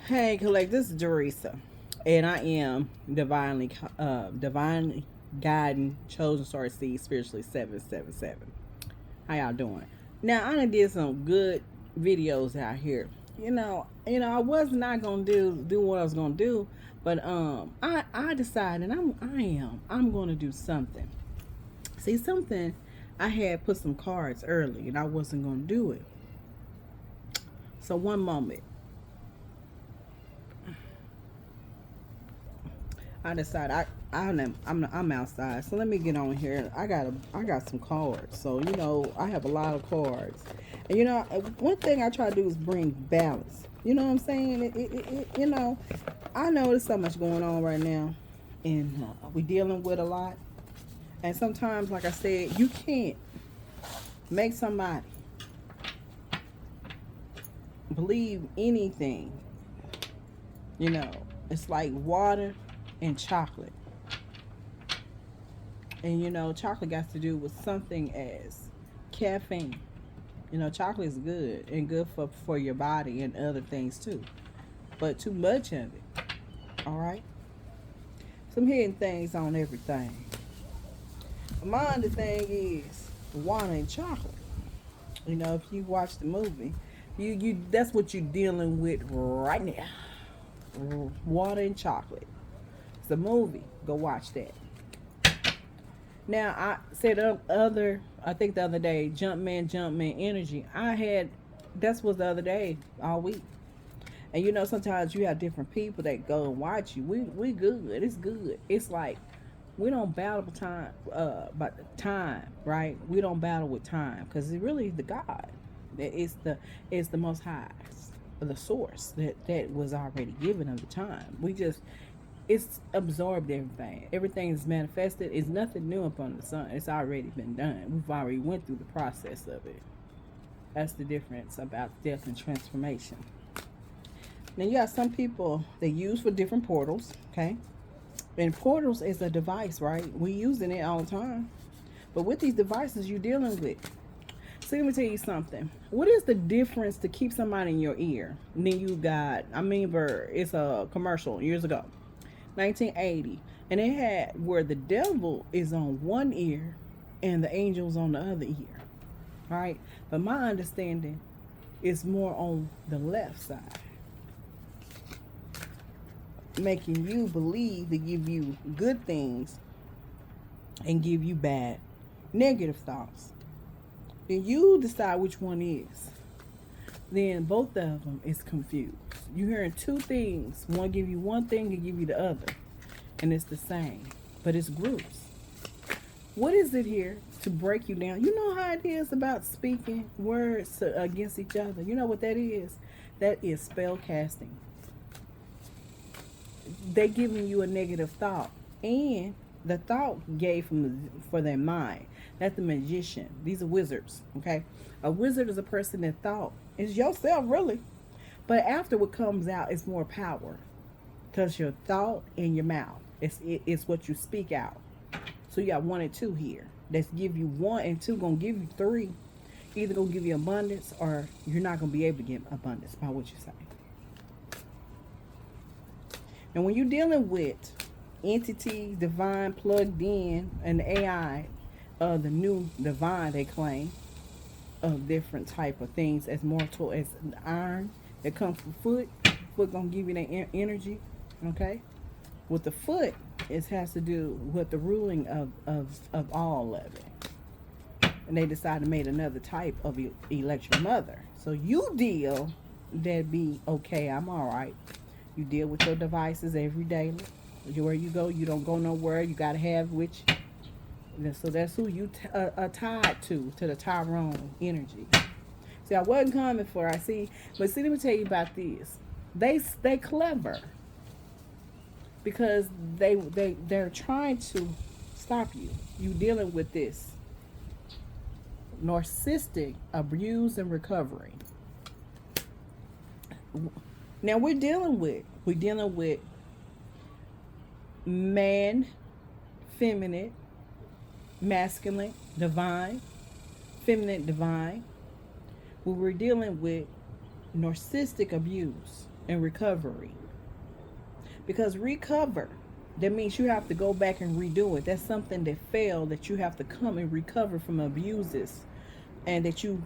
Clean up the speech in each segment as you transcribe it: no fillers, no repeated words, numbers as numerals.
Hey, collect. This is Teresa, and I am divinely guiding, chosen Starseed, spiritually 777. How y'all doing? Now, I done did some good videos out here. I was not gonna do what I was gonna do, but I decided I'm gonna do something. See, something I had put some cards early, and I wasn't gonna do it. So one moment. I decided I'm outside, so let me get on here. I got some cards, so I have a lot of cards, and one thing I try to do is bring balance. You know what I'm saying? I know there's so much going on right now, and we dealing with a lot, and sometimes, like I said, you can't make somebody believe anything. It's like water and chocolate. And chocolate got to do with something as caffeine. Chocolate is good and good for your body and other things too. But too much of it. Alright? Some hidden things on everything. Mine, the thing is water and chocolate. If you watch the movie, you that's what you're dealing with right now. Water and chocolate. It's a movie. Go watch that. Now, I said I think the other day, Jumpman energy. That's was the other day, all week. And sometimes you have different people that go and watch you. We good. It's good. It's like we don't battle with time, but time, right? We don't battle with time because it's really the God. It's the Most High, the source that was already given of the time. It's absorbed everything. Everything is manifested. It's nothing new upon the sun. It's already been done. We've already went through the process of it. That's the difference about death and transformation. Now you got some people they use for different portals, okay? And portals is a device, right? We using it all the time. But with these devices you're dealing with. See, let me tell you something. What is the difference to keep somebody in your ear? And then you got, it's a commercial years ago. 1980, and it had where the devil is on one ear and the angels on the other ear. All right, but my understanding is more on the left side, making you believe to give you good things and give you bad, negative thoughts. Then you decide which one is. Then both of them is confused. You're hearing two things. One give you one thing and give you the other. And it's the same. But it's groups. What is it here to break you down? You know how it is about speaking words against each other. You know what that is? That is spell casting. They giving you a negative thought. And the thought gave for their mind. That's the magician. These are wizards. Okay? A wizard is a person that thought. It's yourself, really. But after what comes out, it's more power. Because your thought and your mouth. It's what you speak out. So you got 1 and 2 here. That's give you 1 and 2. Going to give you 3. Either going to give you abundance or you're not going to be able to get abundance by what you say. And when you're dealing with entities, divine, plugged in, and AI, the new divine they claim, of different type of things as mortal as iron that comes from foot gonna give you that energy. Okay, with the foot it has to do with the ruling of all of it, and they decided to make another type of electric mother. So you deal that be okay, I'm all right. You deal with your devices every day. Where you go, you don't go nowhere. You gotta have which. So that's who you are tied to the Tyrone energy. See, I wasn't coming for I see, but see, let me tell you about this. They clever because they're trying to stop you. You dealing with this narcissistic abuse and recovery. Now we're dealing with man, feminine, masculine, divine, feminine, divine. We were dealing with narcissistic abuse. and recovery. Because recover, that means you have to go back and redo it. That's something that failed, that you have to come and recover from abuses, and that you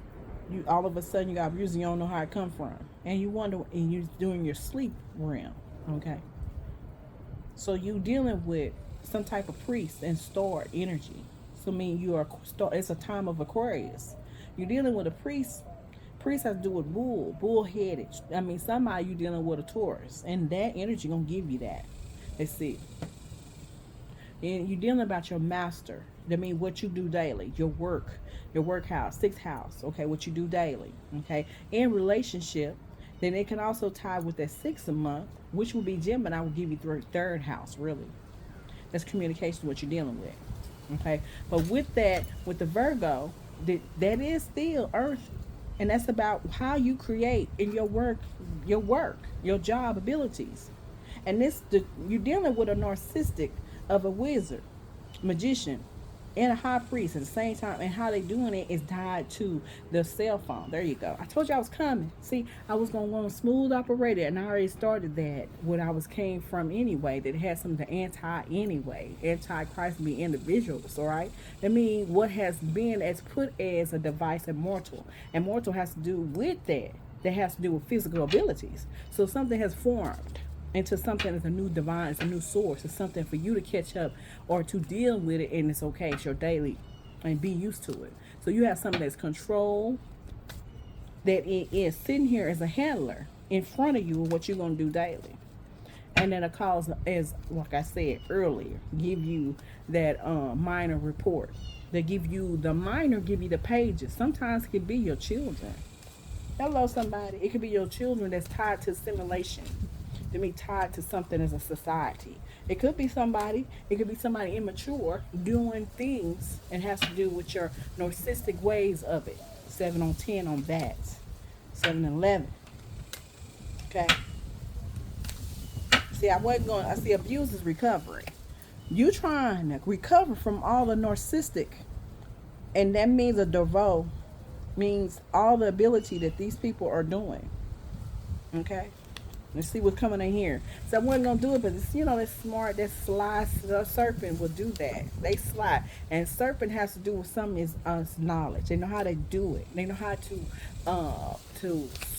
all of a sudden you got abused and you don't know how it come from, and you wonder, and you're doing your sleep realm. Okay, so you dealing with some type of priest and stored energy. So I mean you are, it's a time of Aquarius. You're dealing with a priest. Priest has to do with bullheaded. I mean, somebody you dealing with a Taurus, and that energy gonna give you that. Let's see. And you're dealing about your master. That means what you do daily, your work house, sixth house. Okay, what you do daily. Okay, in relationship, then it can also tie with that sixth a month, which will be Gemini. Will give you third house. Really, that's communication. What you're dealing with. Okay, but with that, with the Virgo, that is still Earth, and that's about how you create in your job abilities. And you're dealing with a narcissistic of a wizard, magician, and a high priest at the same time, and how they doing it is tied to the cell phone. There you go. I told you I was coming. See, I was gonna want a smooth operator, and I already started that when I was came from anyway. That had some of the anti-Christ be individuals. All right. I mean, what has been as put as a device immortal, and mortal has to do with that. That has to do with physical abilities. So something has formed into something that's a new divine, it's a new source, it's something for you to catch up or to deal with it, and it's okay, it's your daily, and be used to it. So you have something that's control, that it is sitting here as a handler in front of you of what you're going to do daily. And then a cause is, like I said earlier, give you that minor report. They give you the minor, give you the pages. Sometimes it can be your children. Hello, somebody. It could be your children that's tied to simulation, to be tied to something as a society. It could be somebody, immature doing things, and has to do with your narcissistic ways of it. 7 on 10 on that. 7 and 11. Okay. See, I see abuse is recovery. You trying to recover from all the narcissistic, and that means a devote, means all the ability that these people are doing. Okay. Let's see what's coming in here. So I wasn't gonna do it, but it's, that smart, that sly serpent will do that. They sly, and serpent has to do with some is knowledge. They know how to do it. They know how to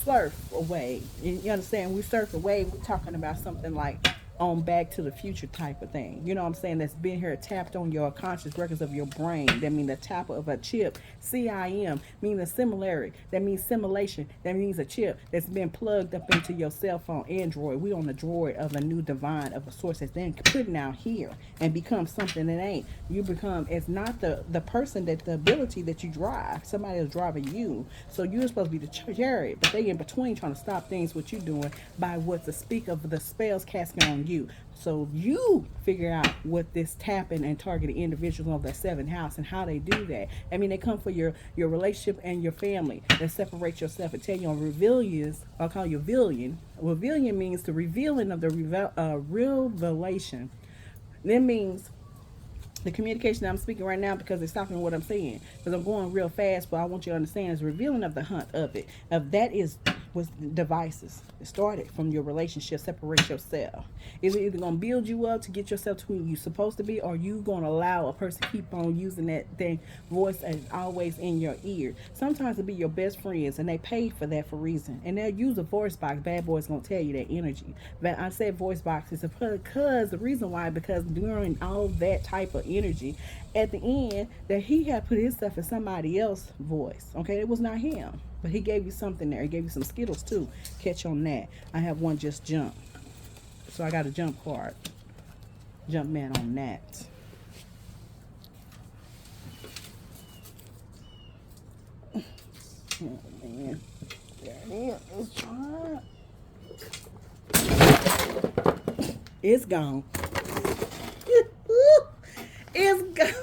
surf away. You understand? We surf away. We're talking about something like on Back to the Future type of thing. You know what I'm saying? That's been here tapped on your conscious records of your brain. That means the tap of a chip. CIM means a similarity. That means simulation. That means a chip that's been plugged up into your cell phone, Android. We on the droid of a new divine of a source that's then putting out here and become something that ain't. You become, it's not the person, that the ability that you drive. Somebody is driving you. So you're supposed to be the chariot, but they in between trying to stop things what you're doing by what to speak of the spells casting on you. So you figure out what this tapping and targeting individuals of that 7th house and how they do that. I mean, they come for your relationship and your family. They separate yourself and tell you on revealians. I'll call you villian. Revealian means the revealing of the revelation. That means the communication I'm speaking right now, because it's stopping what I'm saying, because I'm going real fast, but I want you to understand is revealing of the hunt of it. Of that was devices. It started from your relationship. Separate yourself. It's either going to build you up to get yourself to who you're supposed to be, or you going to allow a person to keep on using that thing, voice as always in your ear. Sometimes it'll be your best friends, and they pay for that for a reason. And they'll use a voice box. Bad boys going to tell you that energy. But I said voice boxes because the reason why, because during all that type of energy, at the end, that he had put himself in somebody else's voice. Okay, it was not him, but he gave you something there. He gave you some Skittles too. Catch on that. I have one just jump, so I got a jump card. Jump man on that. Oh man, there it is. It's gone. It's gone.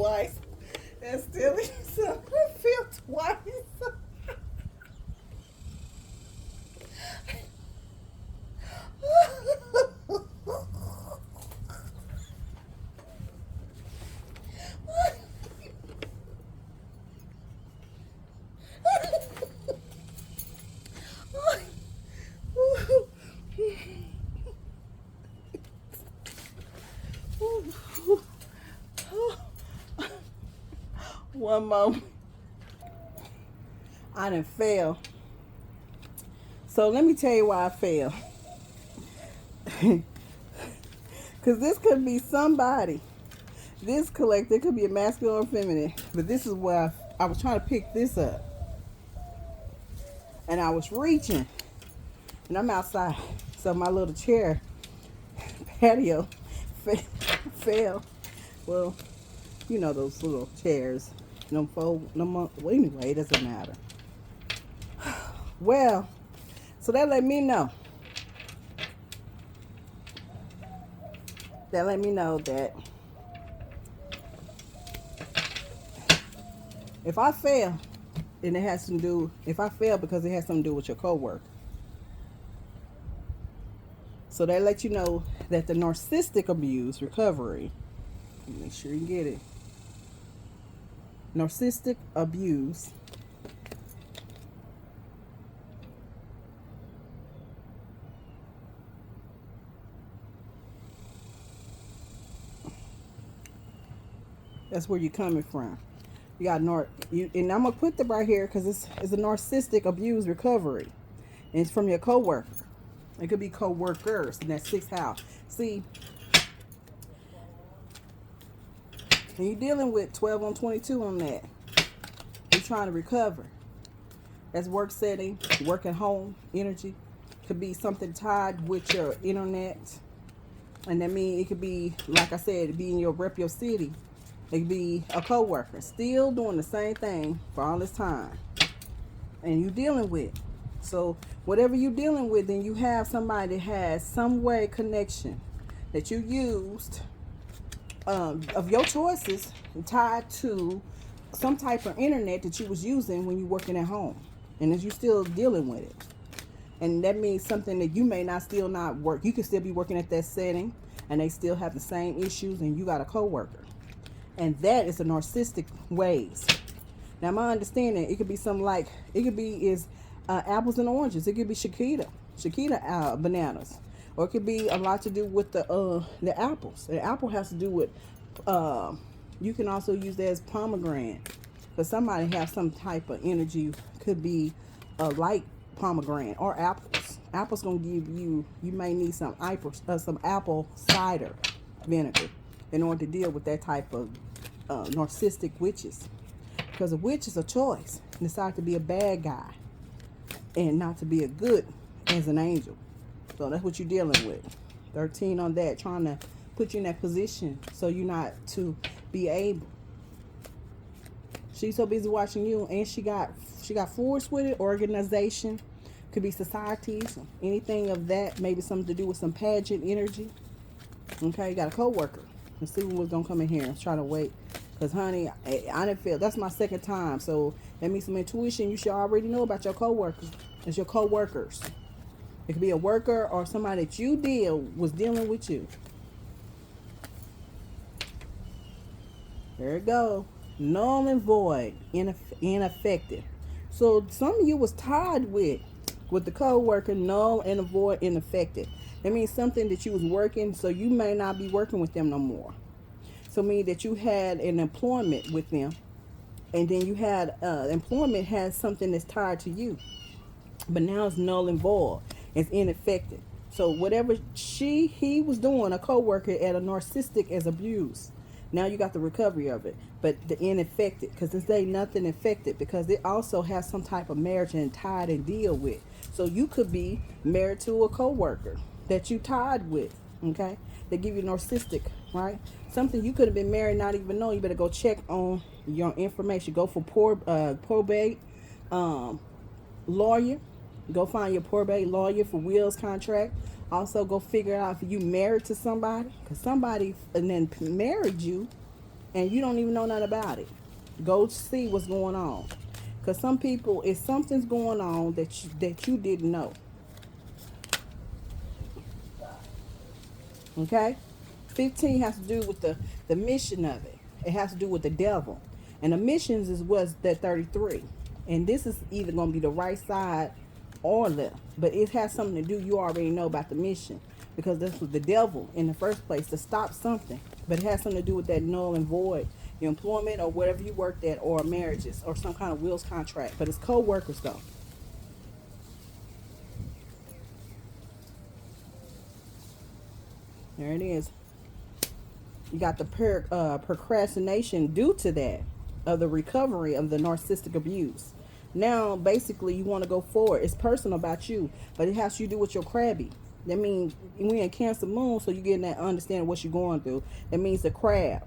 twice. That's still so I feel twice. One moment. I done fail. So let me tell you why I fail. Because this could be somebody. This collector could be a masculine or feminine. But this is where I was trying to pick this up. And I was reaching. And I'm outside. So my little chair patio fell. Well, you know those little chairs. No fold, no more. Well, anyway, it doesn't matter. Well, so that let me know. That let me know that if I fail, and it has to do, if I fail because it has something to do with your coworker. So that lets you know that the narcissistic abuse recovery, make sure you get it. Narcissistic abuse that's where you're coming from. You got and I'm gonna put that right here because it's a narcissistic abuse recovery, and it's from your coworker. It could be co-workers in that 6th house. See, and you're dealing with 12 on 22 on that. You're trying to recover. That's work setting, work at home, energy. Could be something tied with your internet. And that means it could be, like I said, it be in your city. It could be a co-worker still doing the same thing for all this time. And you're dealing with. So whatever you're dealing with, then you have somebody that has some way connection that you used of your choices tied to some type of internet that you was using when you working at home, and as you still dealing with it. And that means something that you may not still not work. You could still be working at that setting and they still have the same issues, and you got a coworker, and that is the narcissistic ways. Now my understanding, it could be something like, it could be apples and oranges. It could be Shakita bananas. Or it could be a lot to do with the apples. The apple has to do with, you can also use that as pomegranate. But somebody have some type of energy. Could be like pomegranate or apples. Apples gonna give you, you may need some apple cider vinegar in order to deal with that type of narcissistic witches. Because a witch is a choice. Decide to be a bad guy and not to be a good as an angel. So that's what you're dealing with. 13 on that, trying to put you in that position so you're not to be able. She's so busy watching you, and she got force with it. Organization, could be societies, anything of that. Maybe something to do with some pageant energy. Okay, you got a coworker. Let's see what's gonna come in here. I'm trying to wait, cause honey, I didn't feel. That's my 2nd time, so that means some intuition. You should already know about your coworkers. It's your coworkers. It could be a worker or somebody that you was dealing with you. There it go. Null and void, ineffective. So some of you was tied with the co-worker, null and void, ineffective. That means something that you was working, so you may not be working with them no more. So mean that you had an employment with them, and then you had employment has something that's tied to you, but now it's null and void. It's ineffective. So whatever he was doing, a co-worker at a narcissistic as abuse. Now you got the recovery of it, but the ineffective, because this ain't nothing infected, because it also has some type of marriage and tied and deal with. So you could be married to a co-worker that you tied with, okay? They give you narcissistic, right? Something you could have been married, not even know. You better go check on your information. Go for probate lawyer. Go find your probate lawyer for wills contract. Also, go figure out if you married to somebody, because somebody and then married you, and you don't even know nothing about it. Go see what's going on. Because some people, if something's going on that you didn't know. Okay? 15 has to do with the mission of it. It has to do with the devil. And the missions was that 33. And this is either going to be the right side or left. But it has something to do, you already know about the mission. Because this was the devil in the first place to stop something. But it has something to do with that null and void. Your employment or whatever you worked at, or marriages or some kind of wills contract. But it's co-workers though. There it is. You got the procrastination due to that, of the recovery of the narcissistic abuse. Now, basically, you want to go forward. It's personal about you, but it has to do with your crabby. That means we're in Cancer Moon, so you're getting that understanding what you're going through. That means the crab.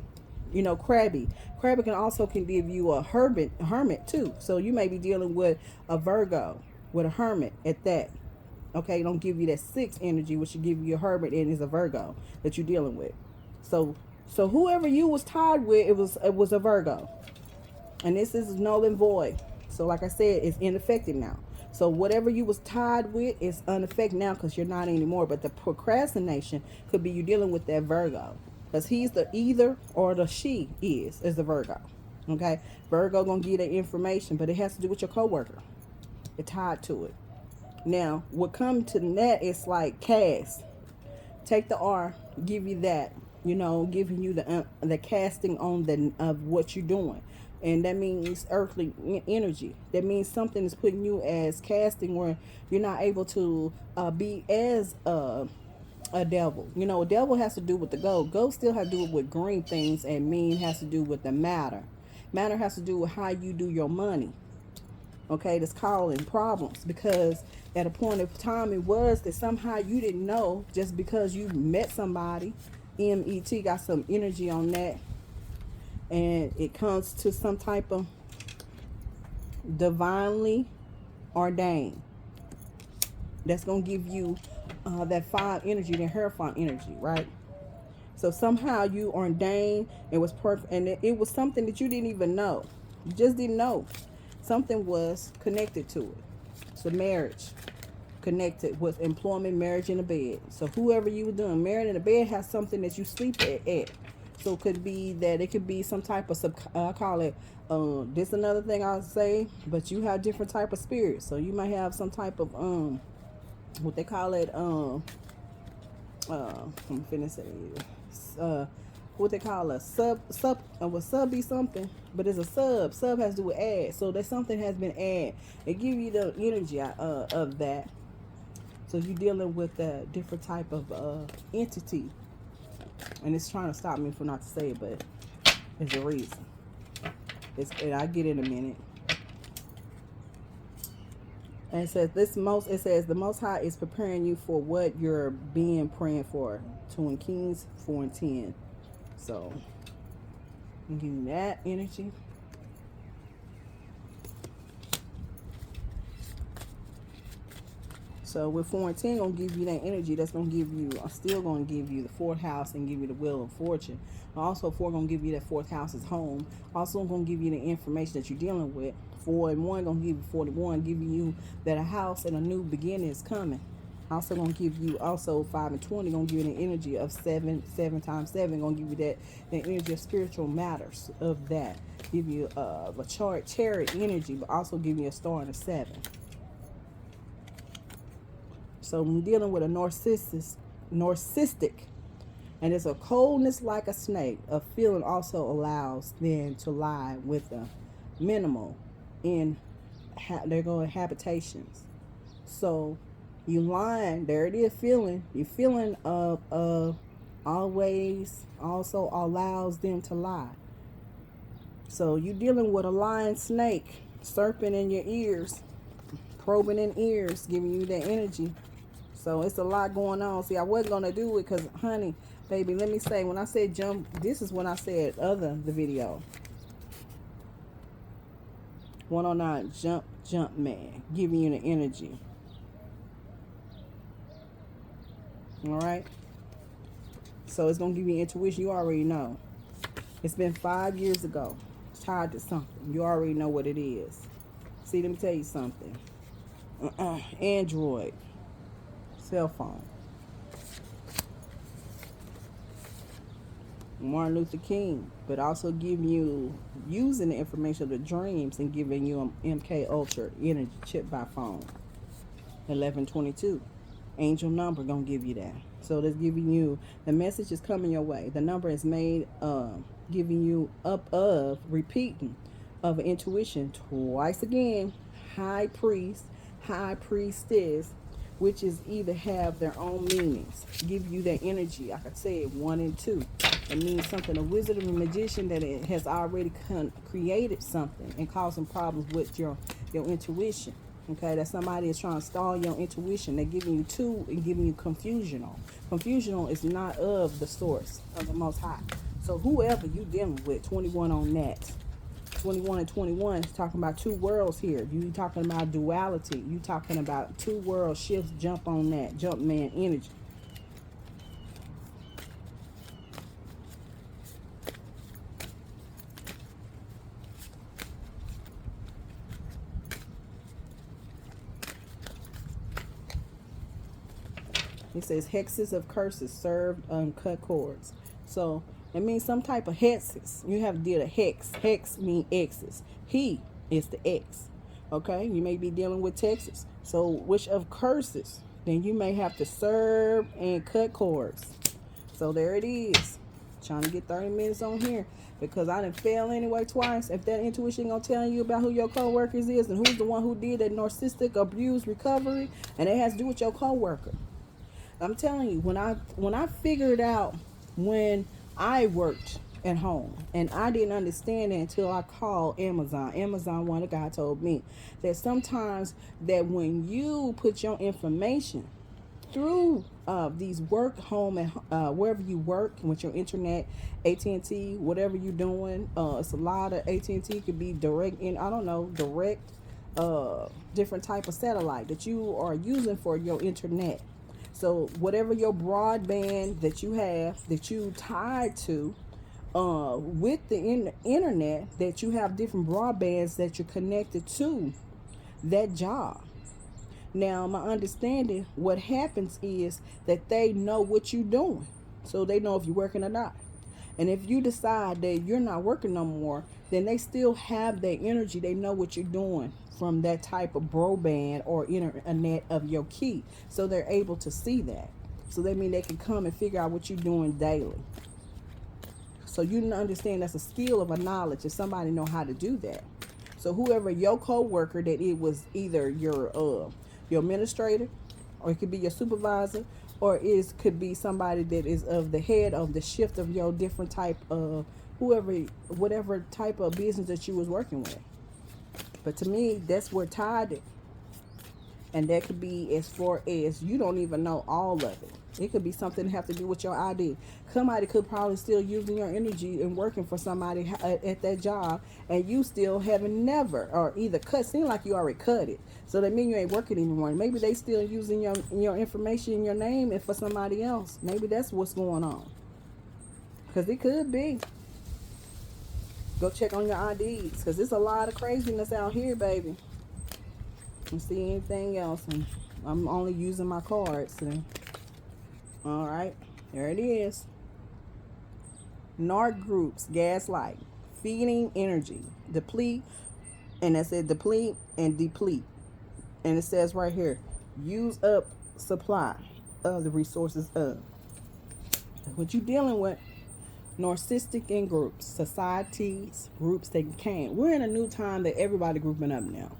You know, crabby. Crabby can give you a hermit too. So you may be dealing with a Virgo, with a hermit at that. Okay, don't give you that 6 energy, which should give you a hermit, and is a Virgo that you're dealing with. So whoever you was tied with, it was a Virgo, and this is null and void. So like I said, it's ineffective now. So whatever you was tied with is unaffected now because you're not anymore. But the procrastination could be you dealing with that Virgo, because he's the either or the she is the Virgo. Okay, Virgo gonna give you that information, but it has to do with your coworker. It's tied to it. Now, what comes to that is like cast. Take the R, give you that, giving you the casting on of what you're doing. And that means earthly energy. That means something is putting you as casting where you're not able to be as a devil. A devil has to do with the gold. Gold still has to do with green things, and mean has to do with the matter. Matter has to do with how you do your money. Okay, that's causing problems, because at a point of time it was that somehow you didn't know, just because you met somebody. MET got some energy on that, and it comes to some type of divinely ordained. That's gonna give you that 5 energy, the Hierophant energy, right? So somehow you ordained. It was perfect, and it was something that you didn't even know. You just didn't know. Something was connected to it. So marriage connected with employment, marriage, in the bed. So whoever you were doing, married in the bed, has something that you sleep at. So it could be that it could be some type of I call it this another thing I'll say, but you have different type of spirits. So you might have some type of what they call it I'm finna say what they call a sub sub be something, but it's a sub has to do with add. So that something has been added. It give you the energy of that. So you're dealing with a different type of entity, and it's trying to stop me from not to say it, but there's a reason. And I get in a minute. And it says the Most High is preparing you for what you're being praying for. 2 Kings 4 and 10. So I'm giving that energy. So with 4 and 10 gonna give you that energy. That's gonna give you, still gonna give you the 4th house and give you the wheel of fortune. Also 4 gonna give you that 4th house is home. Also gonna give you the information that you're dealing with. 4 and 1 gonna give you 41, giving you that a house and a new beginning is coming. Also gonna give you 5 and 20 gonna give you the energy of 7 times 7, gonna give you that energy of spiritual matters of that. Give you a chariot energy, but also give you a star and a 7. So when dealing with a narcissistic, and it's a coldness like a snake, a feeling also allows them to lie with a minimal in they're going habitations. So you lying, there it is, feeling. You're feeling of always also allows them to lie. So you're dealing with a lying snake, serpent in your ears, probing in ears, giving you that energy. So it's a lot going on. See, I wasn't going to do it because, honey, baby, let me say, when I said jump, this is when I said the video. 109, jump man, giving you the energy. All right. So it's going to give you intuition. You already know. It's been 5 years ago. It's tied to something. You already know what it is. See, let me tell you something. Android, cell phone. Martin Luther King, but also giving you, using the information of the dreams and giving you an MK Ultra energy chip by phone. 1122. Angel number gonna give you that. So that's giving you, the message is coming your way. The number is made giving you up of repeating of intuition twice again. High priest, high priestess, which is either have their own meanings, give you that energy. Like I said, 1 and 2. It means something. A wizard or a magician that it has already created something and causing problems with your intuition. Okay, that somebody is trying to stall your intuition. They're giving you 2 and giving you confusional. Confusional is not of the source of the Most High. So whoever you dealing with, 21 on that. 21 and 21 is talking about 2 worlds here. You talking about duality. You talking about 2 world shifts. Jump on that. Jump man energy. It says hexes of curses served uncut cords. So it means some type of hexes. You have to deal with hex. Hex mean X's. He is the X. Okay, you may be dealing with Texas. So which of curses? Then you may have to serve and cut cords. So there it is. Trying to get 30 minutes on here because I didn't fail anyway twice. If that intuition gonna tell you about who your co-workers is and who's the one who did that narcissistic abuse recovery, and it has to do with your co-worker. I'm telling you, when I figured out when I worked at home, and I didn't understand it until I called Amazon. Amazon, one guy told me that sometimes that when you put your information through these work home and wherever you work with your internet, at&t, whatever you're doing, it's a lot of at&t could be direct in, I don't know, direct different type of satellite that you are using for your internet. So whatever your broadband that you have, that you tied to with the internet, that you have different broadbands that you're connected to that job. Now, my understanding, what happens is that they know what you're doing. So they know if you're working or not. And if you decide that you're not working no more, then they still have that energy. They know what you're doing from that type of broadband or internet of your key. So they're able to see that. So they mean they can come and figure out what you're doing daily. So you understand that's a skill of a knowledge if somebody know how to do that. So whoever your co-worker, that it was either your administrator, or it could be your supervisor, or it could be somebody that is of the head of the shift of your different type of whatever type of business that you was working with. But to me, that's where tied it. And that could be as far as you don't even know all of it. It could be something that have to do with your ID. Somebody could probably still using your energy and working for somebody at that job, and you still haven't never, or either cut. Seem like you already cut it. So that means you ain't working anymore. Maybe they still using your information in your name and for somebody else. Maybe that's what's going on. Because it could be. Go check on your IDs, because there's a lot of craziness out here, baby. Don't see anything else, and I'm only using my cards today. All right, there it is. Narc groups, gaslight, feeding energy, deplete, and that said deplete and deplete. And it says right here, use up supply of the resources of. What you dealing with, narcissistic in groups, societies, groups that can. We're in a new time that everybody grouping up now.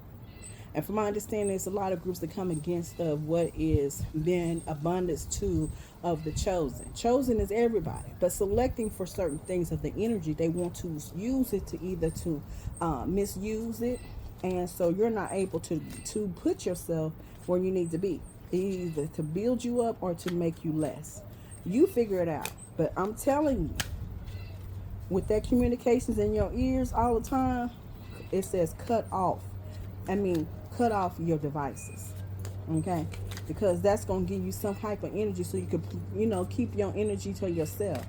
And from my understanding, there's a lot of groups that come against of what is been abundance to of the chosen. Chosen is everybody, but selecting for certain things of the energy, they want to use it to either to misuse it, and so you're not able to put yourself where you need to be, either to build you up or to make you less. You figure it out. But I'm telling you, with that communications in your ears all the time, it says cut off. Cut off your devices, okay? Because that's going to give you some type of energy so you can, keep your energy to yourself.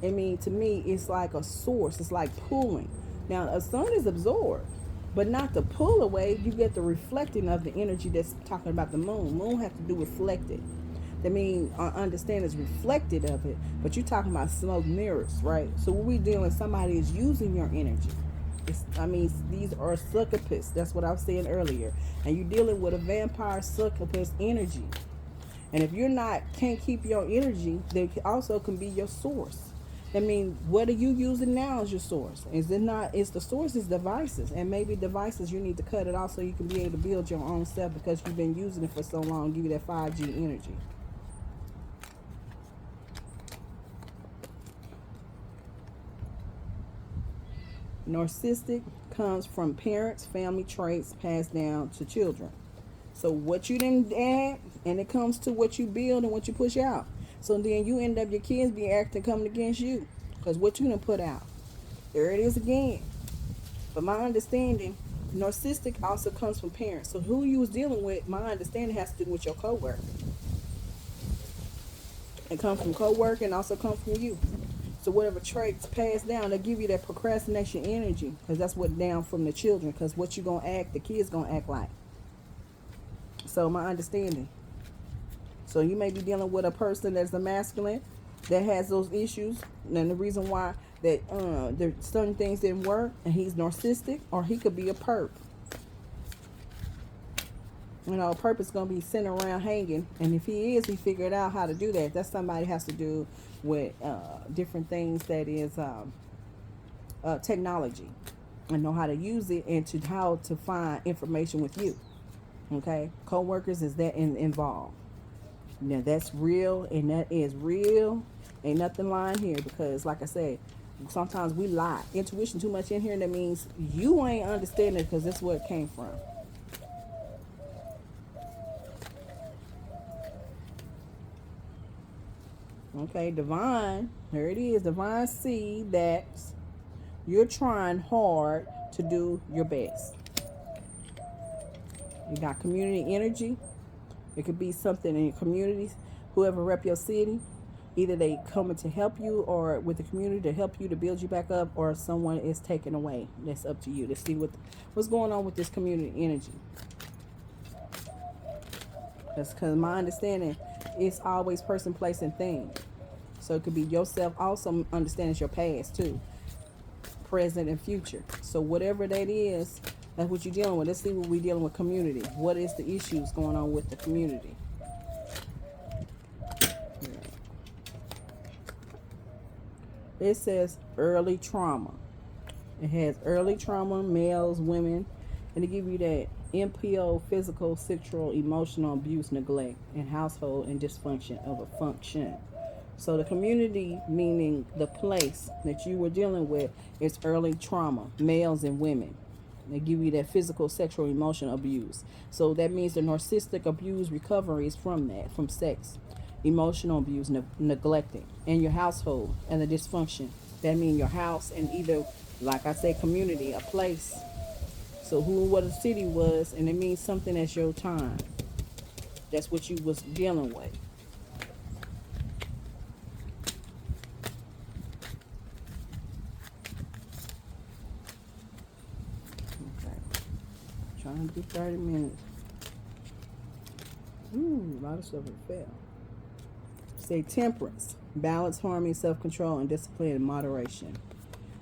I mean, to me, it's like a source. It's like pulling. Now, a sun is absorbed, but not the pull away. You get the reflecting of the energy that's talking about the moon. Moon has to do reflected. That means I understand is reflected of it, but you're talking about smoke mirrors, right? So what we dealing, somebody is using your energy. I mean, these are succubus. That's what I was saying earlier. And you're dealing with a vampire succubus energy. And if you're not, can't keep your energy, they also can be your source. I mean, what are you using now as your source? Is it not? Is the source is devices, and maybe devices you need to cut it off so you can be able to build your own self because you've been using it for so long. Give you that 5G energy. Narcissistic comes from parents, family traits passed down to children. So what you didn't add, and it comes to what you build and what you push out. So then you end up, your kids be acting coming against you because what you didn't put out. There it is again. But my understanding, narcissistic also comes from parents. So who you was dealing with, my understanding has to do with your coworker. It comes from coworker and also comes from you. So whatever traits passed down, they give you that procrastination energy because that's what down from the children. Because what you gonna act, the kids gonna act like. So my understanding. So you may be dealing with a person that's a masculine that has those issues, and the reason why that there's certain things didn't work, and he's narcissistic, or he could be a perp. You know, a perp is gonna be sitting around hanging, and if he is, he figured out how to do that. That's somebody has to do with different things that is technology, and know how to use it and to how to find information with you. Okay, co-workers is that involved. Now that's real, and that is real. Ain't nothing lying here because, like I said, sometimes we lie. Intuition too much in here, and that means you ain't understanding it because that's where it came from. Okay, divine. Here it is, divine seed that you're trying hard to do your best. You got community energy. It could be something in your communities. Whoever rep your city, either they coming to help you or with the community to help you to build you back up, or someone is taken away. That's up to you to see what's going on with this community energy. That's because my understanding is always person, place, and thing. So it could be yourself. Also understands your past too, present and future. So whatever that is, that's what you're dealing with. Let's see what we're dealing with community. What is the issues going on with the community? It says early trauma. It has early trauma, males, women, and they give you that MPO, physical, sexual, emotional abuse, neglect, and household and dysfunction of a function. So the community, meaning the place that you were dealing with, is early trauma, males and women. They give you that physical, sexual, emotional abuse. So that means the narcissistic abuse recovery is from that, from sex, emotional abuse, neglecting, and your household and the dysfunction. That means your house and either, like I say, community, a place. So what a city was, and it means something as your time. That's what you was dealing with. Trying to do 30 minutes. Ooh, a lot of stuff fell. Say temperance, balance, harmony, self-control, and discipline and moderation.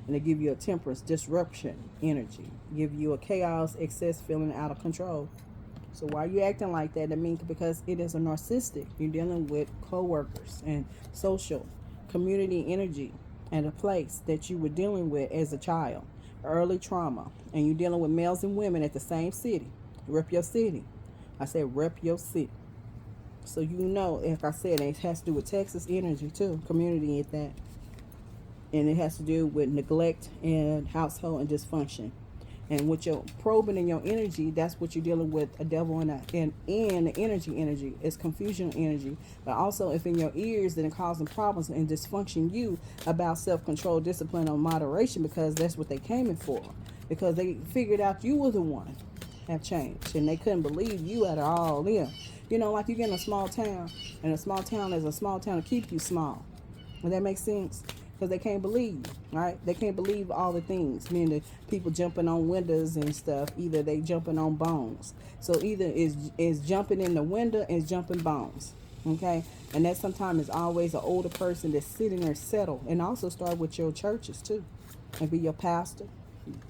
And they give you a temperance, disruption, energy. Give you a chaos, excess, feeling out of control. So why are you acting like that? That means because it is a narcissistic. You're dealing with co-workers and social, community energy, and a place that you were dealing with as a child. Early trauma, and you're dealing with males and women at the same city. Rep your city. I said rep your city. So you know, like I said, it has to do with Texas energy too, community at that. And it has to do with neglect and household and dysfunction. And with your probing in your energy, that's what you're dealing with, a devil and the energy is confusion energy. But also if in your ears, then it causing problems and dysfunction you about self-control, discipline, or moderation, because that's what they came in for. Because they figured out you were the one have changed, and they couldn't believe you at all them. You know, like you get in a small town, and a small town is a small town to keep you small. Does that make sense? because they can't believe, right? They can't believe all the things, meaning the people jumping on windows and stuff. Either they jumping on bones. So either is jumping in the window is jumping bones. Okay, and that sometimes is always an older person that's sitting there settled. And also start with your churches too. It be your pastor,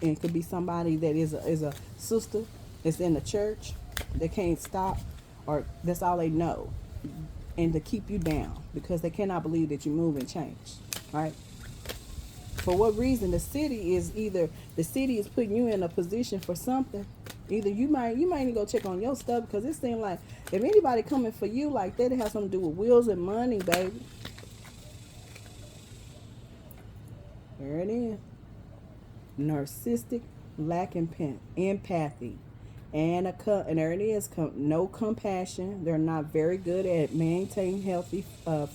and it could be somebody that is a sister that's in the church. They can't stop, or that's all they know, and to keep you down because they cannot believe that you move and change, right? For what reason? The city is putting you in a position for something. Either you might need to go check on your stuff, because it seems like if anybody coming for you like that, it has something to do with wheels and money, baby. There it is. Narcissistic, lacking empathy, and there it is. No compassion. They're not very good at maintaining healthy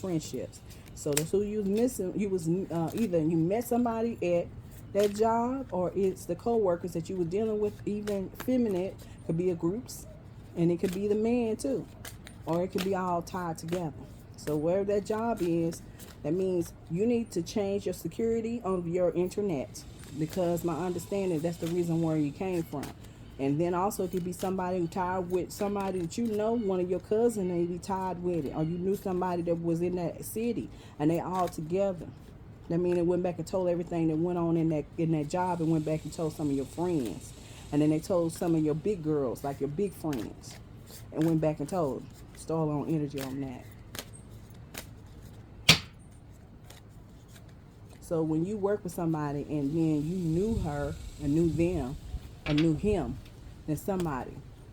friendships. So that's who you was missing. You was either you met somebody at that job, or it's the co-workers that you were dealing with. Even feminine could be a groups, and it could be the man too, or it could be all tied together. So wherever that job is, that means you need to change your security of your internet, because my understanding that's the reason where you came from. And then also it could be somebody who tied with somebody that you know, one of your cousins, may be tied with it, or you knew somebody that was in that city and they all together. That means it went back and told everything that went on in that job, and went back and told some of your friends, and then they told some of your big girls, like your big friends, and went back and told. Stole on energy on that. So when you work with somebody and then you knew her and knew them and knew him, then somebody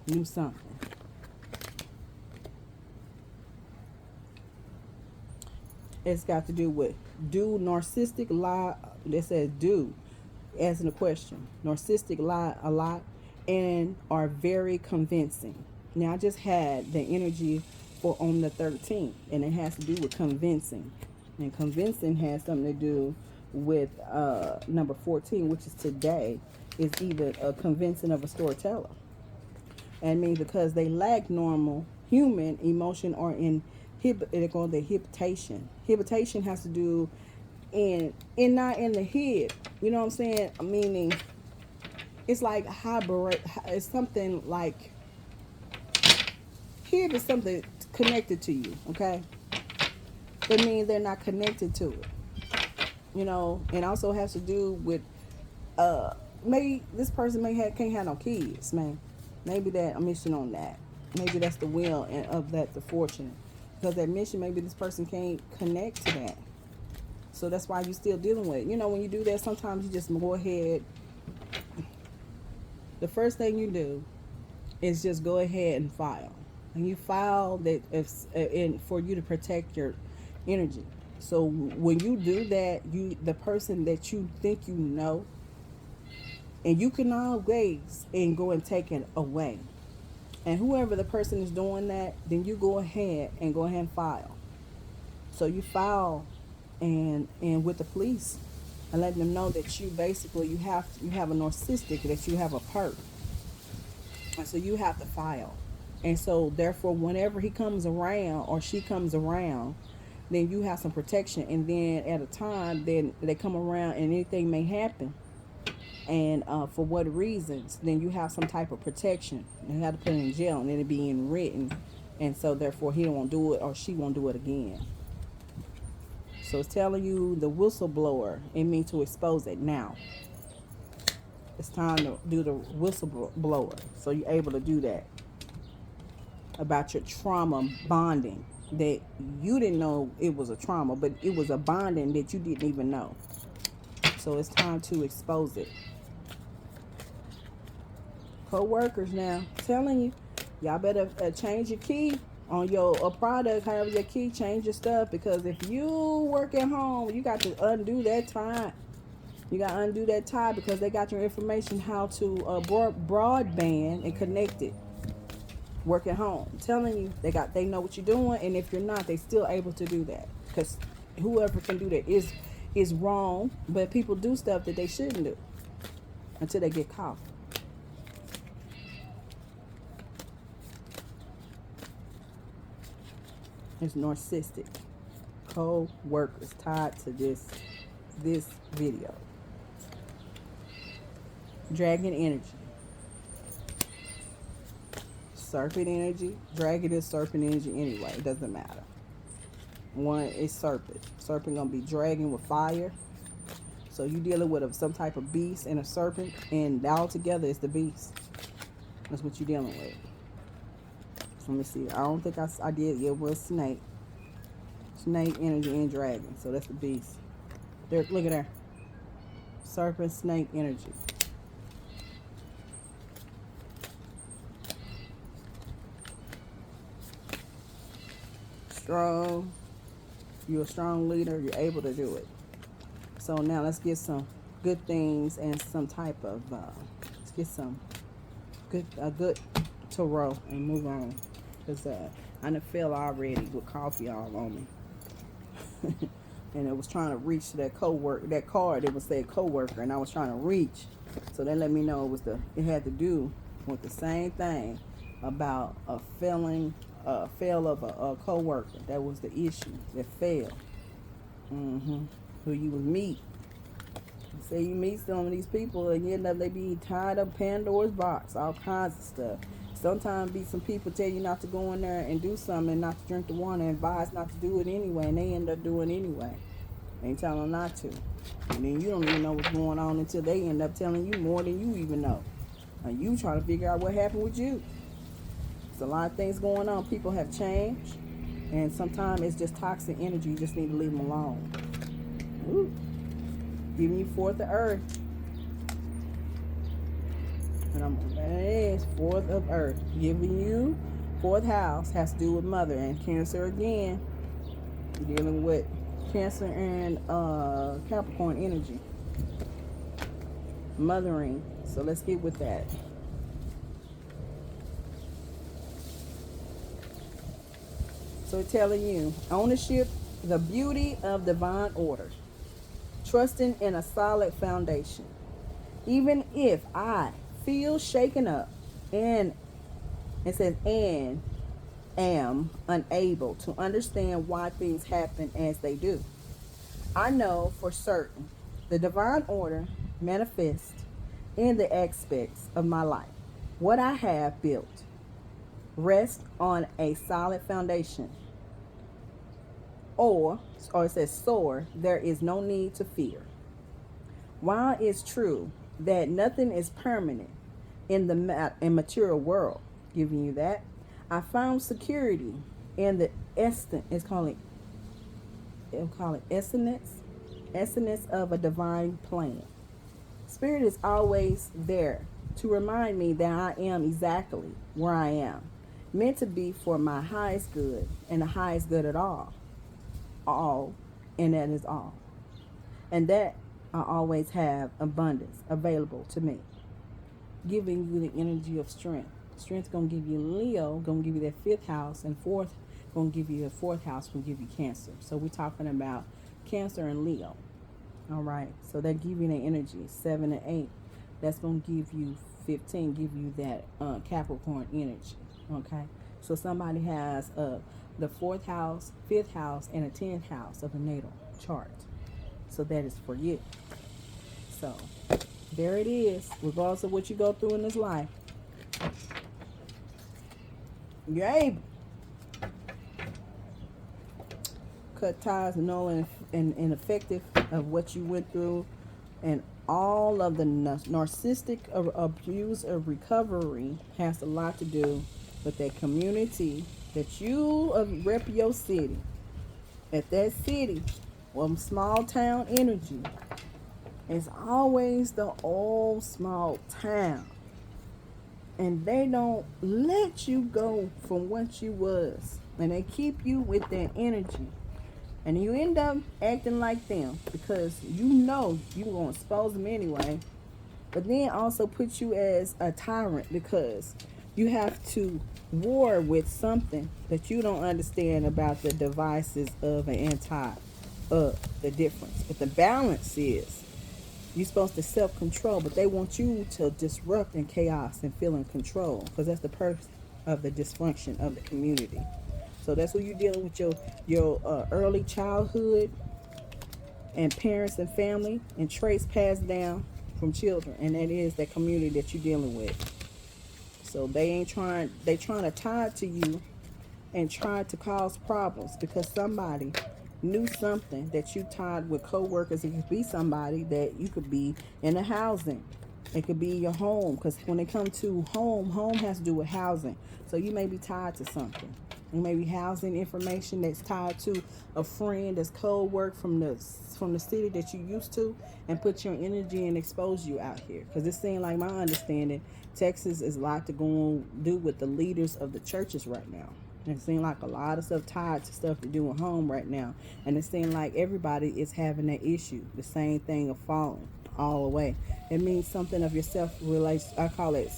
knew something. It's got to do with, do narcissistic lie? That says do, asking a question. Narcissistic lie a lot and are very convincing. Now I just had the energy for on the 13th, and it has to do with convincing. And convincing has something to do with number 14, which is today, is either a convincing of a storyteller. And means because they lack normal human emotion or they're called the hesitation. Hesitation has to do not in the head. You know what I'm saying? Meaning it's like hybrid. It's something like here is something connected to you. Okay, that means they're not connected to it. You know, and also has to do with maybe this person can't have no kids, man. Maybe that I'm missing on that. Maybe that's the will and of that the fortune, because that mission, maybe this person can't connect to that. So that's why you're still dealing with it. You know, when you do that, sometimes you just go ahead. The first thing you do is just go ahead and file, and you file that for you to protect your energy. So when you do that, the person that you think you know, and you can always and go and take it away. And whoever the person is doing that, then you go ahead and file. So you file and with the police and let them know that you basically you have a narcissistic, that you have a PERP. And so you have to file. And so therefore whenever he comes around or she comes around, then you have some protection. And then at a time, then they come around and anything may happen. And for what reasons, then you have some type of protection. You have to put it in jail, and then it being written. And so therefore he won't do it, or she won't do it again. So it's telling you the whistleblower, it means to expose it now. It's time to do the whistleblower. So you're able to do that about your trauma bonding, that you didn't know it was a trauma, but it was a bonding that you didn't even know. So it's time to expose it. Co-workers now, telling you, y'all better change your key on your product, however your key, change your stuff, because if you work at home, you got to undo that time. You got to undo that tie, because they got your information how to broadband and connect it. Work at home. I'm telling you, they know what you're doing, and if you're not, they still able to do that, because whoever can do that is wrong, but people do stuff that they shouldn't do until they get caught. It's narcissistic co-workers tied to this this video. Dragon energy. Serpent energy. Dragon is serpent energy anyway. It doesn't matter. One is serpent. Serpent gonna be dragon with fire. So you dealing with some type of beast and a serpent, and all together is the beast. That's what you're dealing with. Let me see. I don't think I did. It was snake. Snake energy and dragon. So that's the beast. There, look at there. Serpent, snake energy. Strong. You're a strong leader. You're able to do it. So now let's get some good things and some type of let's get some good tarot and move on, because I done fell already with coffee all on me. And it was trying to reach to that card. It was say coworker, and I was trying to reach. So they let me know it had to do with the same thing about a fail of a coworker. That was the issue that failed. Who you would meet. Say you meet some of these people and you end up they be tied up Pandora's box, all kinds of stuff. Sometimes be some people tell you not to go in there and do something and not to drink the water and advise not to do it anyway, and they end up doing it anyway. They tell them not to. And then you don't even know what's going on until they end up telling you more than you even know. And you trying to figure out what happened with you. There's a lot of things going on. People have changed, and sometimes it's just toxic energy. You just need to leave them alone. Ooh. Giving you fourth of earth. And that is fourth of earth. Giving you fourth house has to do with mother and Cancer again. You're dealing with Cancer and Capricorn energy. Mothering. So let's get with that. So it's telling you ownership, the beauty of divine order. Trusting in a solid foundation. Even if I feel shaken up and it says and am unable to understand why things happen as they do, I know for certain the divine order manifests in the aspects of my life. What I have built rests on a solid foundation. Or it says soar, there is no need to fear. While it's true that nothing is permanent in the material world, giving you that, I found security in the essence of a divine plan. Spirit is always there to remind me that I am exactly where I am, meant to be for my highest good and the highest good at all, and that is all. And that I always have abundance available to me. Giving you the energy of strength. Strength's going to give you Leo, going to give you that fifth house, and fourth, going to give you the fourth house, going to give you Cancer. So we're talking about Cancer and Leo. All right. So that give you the energy, 7 and 8. That's going to give you 15, give you that Capricorn energy. Okay. So somebody has the fourth house, fifth house, and a 10th house of the natal chart. So that is for you. So there it is. Regardless of what you go through in this life, you're able cut ties, null and ineffective of what you went through, and all of the narcissistic abuse of recovery has a lot to do with that community that you rep your city. At that city, well, small town energy is always the old small town. And they don't let you go from what you was. And they keep you with that energy. And you end up acting like them because you know you're going to expose them anyway. But then also put you as a tyrant because you have to war with something that you don't understand about the devices of an the difference. But the balance is you're supposed to self-control, but they want you to disrupt in chaos and feel in control because that's the purpose of the dysfunction of the community. So that's what you're dealing with your early childhood and parents and family and traits passed down from children, and that is that community that you're dealing with. So they trying to tie it to you and try to cause problems because somebody knew something that you tied with co-workers. It could be somebody that you could be in a housing. It could be your home, because when it comes to home has to do with housing. So you may be tied to something. You may be housing information that's tied to a friend that's co-work from the city that you used to, and put your energy and expose you out here. Because it seems like, my understanding, Texas is a lot to go on do with the leaders of the churches right now. It seems like a lot of stuff tied to stuff to do at home right now. And it seems like everybody is having that issue. The same thing of falling all the way. It means something of yourself, I call it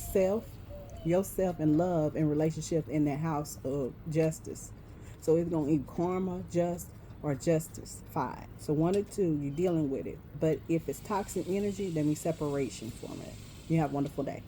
yourself and love and relationship in that house of justice. So it's going to either karma, just, or justice, 5. So 1 or 2, you're dealing with it. But if it's toxic energy, that means separation from it. You have a wonderful day.